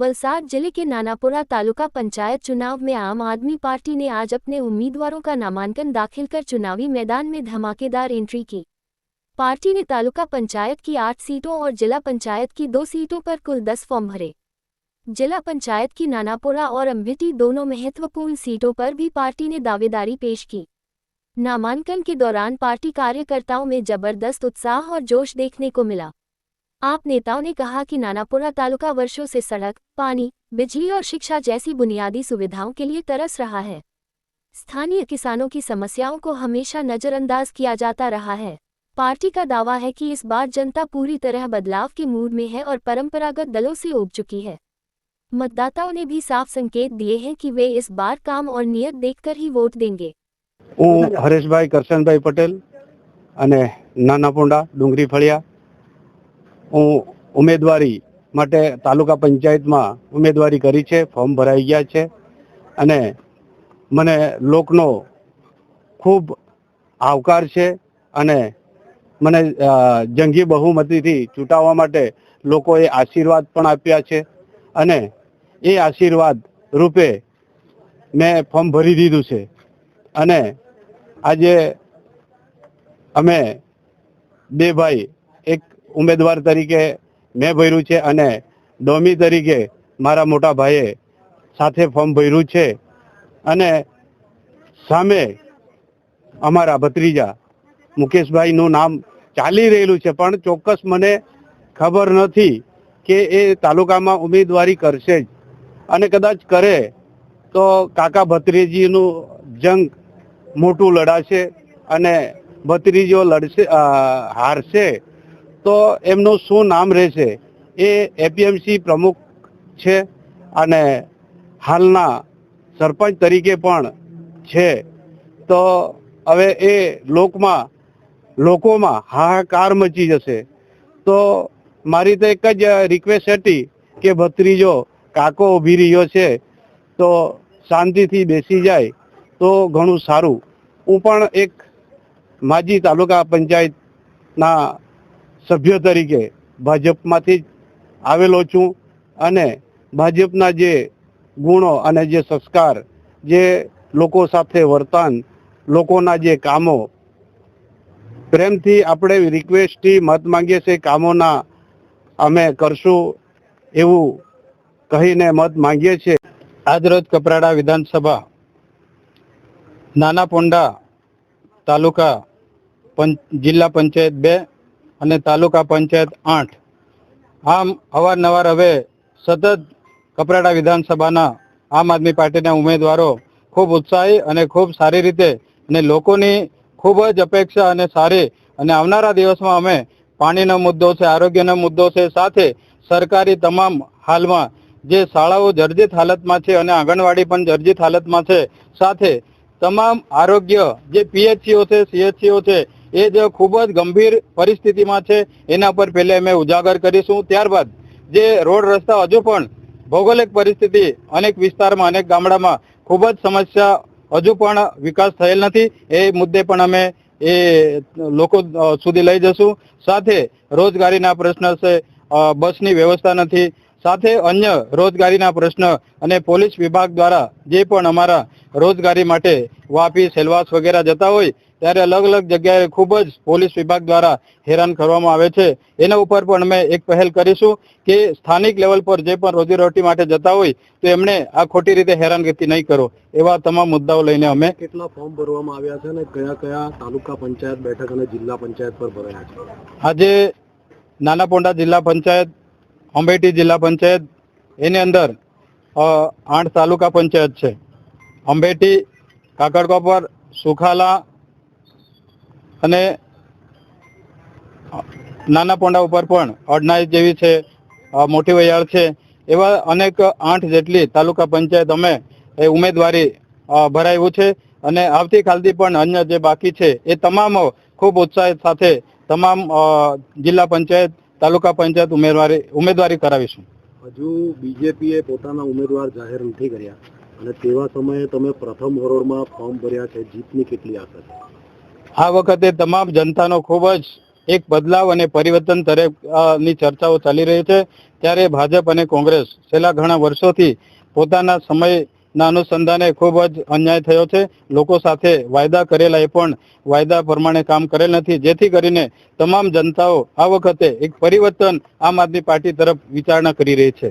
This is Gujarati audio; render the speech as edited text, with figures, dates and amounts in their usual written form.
वलसाड जिले के नानापुरा तालुका पंचायत चुनाव में आम आदमी पार्टी ने आज अपने उम्मीदवारों का नामांकन दाखिल कर चुनावी मैदान में धमाकेदार एंट्री की। पार्टी ने तालुका पंचायत की 8 सीटों और जिला पंचायत की 2 सीटों पर कुल 10 फॉर्म भरे। जिला पंचायत की नानापुरा और अम्बेटी दोनों महत्वपूर्ण सीटों पर भी पार्टी ने दावेदारी पेश की। नामांकन के दौरान पार्टी कार्यकर्ताओं में जबरदस्त उत्साह और जोश देखने को मिला। आप नेताओं ने कहा कि नानापुरा तालुका वर्षों से सड़क, पानी, बिजली और शिक्षा जैसी बुनियादी सुविधाओं के लिए तरस रहा है। स्थानीय किसानों की समस्याओं को हमेशा नजरअंदाज किया जाता रहा है। पार्टी का दावा है कि इस बार जनता पूरी तरह बदलाव के मूड में है और परंपरागत दलों से ऊब चुकी है। मतदाताओं ने भी साफ संकेत दिए हैं कि वे इस बार काम और नियत देखकर ही वोट देंगे। હું હરેશભાઈ કરશનભાઈ પટેલ અને નાનાપોંડા ડુંગરી ફળિયા હું ઉમેદવારી માટે તાલુકા પંચાયતમાં ઉમેદવારી કરી છે। ફોર્મ ભરાઈ ગયા છે અને મને લોકનો ખૂબ આવકાર છે અને મને જંગી બહુમતીથી ચૂંટાવવા માટે લોકોએ આશીર્વાદ પણ આપ્યા છે અને એ આશીર્વાદ રૂપે મેં ફોર્મ ભરી દીધું છે અને આજે અમે બે ભાઈ એક ઉમેદવાર તરીકે મેં ભર્યું છે અને ડોમી તરીકે મારા મોટા ભાઈએ સાથે ફોર્મ ભર્યું છે અને સામે અમારા ભત્રીજા મુકેશભાઈનું નામ ચાલી રહેલું છે પણ ચોક્કસ મને ખબર નથી કે એ તાલુકામાં ઉમેદવારી કરશે જ અને કદાચ કરે તો કાકા ભત્રીજીનું જંગ મોટું લડાશે અને ભત્રીજો લડશે હારશે તો એમનું શું નામ રહેશે। એ એપીએમસી પ્રમુખ છે અને હાલના સરપંચ તરીકે પણ છે તો હવે એ લોકોમાં હાહાકાર મચી જશે। તો મારી તો એક જ રિક્વેસ્ટ હતી કે ભત્રીજો કાકો ઊભી રહ્યો છે તો શાંતિથી બેસી જાય તો ઘણું સારું। હું પણ એક માજી તાલુકા પંચાયતના સભ્ય તરીકે ભાજપમાંથી જ આવેલો છું અને ભાજપના જે ગુણો અને જે સંસ્કાર જે લોકો સાથે વર્તન લોકોના જે કામો પ્રેમથી આપણે રિક્વેસ્ટથી મત માંગીએ છીએ કામોના અમે કરશું એવું કહીને મત માંગીએ છીએ। આજરોજ કપરાડા વિધાનસભા નાનાપોંડા તાલુકા જિલ્લા પંચાયત 2 અને તાલુકા પંચાયત 8 આમ અવારનવાર હવે સતત કપરાડા વિધાનસભાના આમ આદમી પાર્ટીના ઉમેદવારો ખૂબ ઉત્સાહી અને ખૂબ સારી રીતે અને લોકોની ખૂબ જ અપેક્ષા અને સારી અને આવનારા દિવસમાં અમે પાણીનો મુદ્દો છે, આરોગ્યનો મુદ્દો છે, સાથે સરકારી તમામ હાલમાં જે શાળાઓ જર્જરિત હાલતમાં છે અને આંગણવાડી પણ જર્જરિત હાલતમાં છે, સાથે તમામ આરોગ્ય જે પીએચસીઓ છે, સીએચસીઓ છે એ જે ખૂબ જ ગંભીર પરિસ્થિતિમાં છે એના પર પહેલે અમે ઉજાગર કરીશું। ત્યારબાદ જે રોડ રસ્તા હજુ પણ ભૌગોલિક પરિસ્થિતિ અનેક વિસ્તારમાં અનેક ગામડામાં ખૂબ જ સમસ્યા હજુ પણ વિકાસ થયેલ નથી એ મુદ્દે પણ અમે એ લોકો સુધી લઈ જશું। સાથે રોજગારીના પ્રશ્ન છે, બસની વ્યવસ્થા નથી, સાથે અન્ય રોજગારીના પ્રશ્ન અને પોલીસ વિભાગ દ્વારા જે પણ અમારા રોજગારી માટે વાપી સેલવાસ વગેરે જતા હોય ત્યારે અલગ અલગ જગ્યાએ ખૂબ જ પોલીસ વિભાગ દ્વારા હેરાન કરવામાં આવે છે। એના ઉપર પણ અમે એક પહેલ કરીશું કે સ્થાનિક લેવલ પર જે પણ રોજીરોટી માટે જતા હોય તો એમણે આ ખોટી રીતે હેરાનગતિ નહીં કરો એવા તમામ મુદ્દાઓ લઈને અમે કેટલા ફોર્મ ભરવામાં આવ્યા છે અને કયા કયા તાલુકા પંચાયત બેઠક અને જિલ્લા પંચાયત પર ભરાયા છે। આજે નાનાપોંડા જિલ્લા પંચાયત, અમ્બેટી જિલ્લા પંચાયત એની અંદર 8 તાલુકા પંચાયત છે। અમ્બેટી, કાકડકોપર, સુખાલા અને નાનાપોંડા ઉપર પણ અડનાઈ જેવી છે, મોટી વૈયાળ છે, એવા અનેક 8 જેટલી તાલુકા પંચાયત અમે એ ઉમેદવારી ભરાયું છે અને આવતીકાલથી પણ અન્ય જે બાકી છે એ તમામ ખૂબ ઉત્સાહ સાથે તમામ જિલ્લા પંચાયત તાલુકા પંચાયત ઉમેદવારી કરાવીશું। હજુ બીજેપીએ પોતાના ઉમેદવાર જાહેર નથી કર્યા અને તેવા સમયે તમે પ્રથમ હરોળમાં ફોર્મ ભર્યા છે, જીતની કેટલી આશા છે? આ વખતે તમામ જનતાનો ખૂબ જ એક બદલાવ અને પરિવર્તન તરફની ચર્ચાઓ ચાલી રહી છે, ત્યારે ભાજપ અને કોંગ્રેસ છેલ્લા ઘણા વર્ષોથી પોતાના સમયના અનુસંધાને ખૂબ જ અન્યાય થયો છે. લોકો સાથે વાયદા કરેલા એ પણ વાયદા પ્રમાણે કામ કરેલ નથી, જેથી કરીને તમામ જનતાઓ આ વખતે એક પરિવર્તન આમ આદમી પાર્ટી તરફ વિચારણા કરી રહી છે.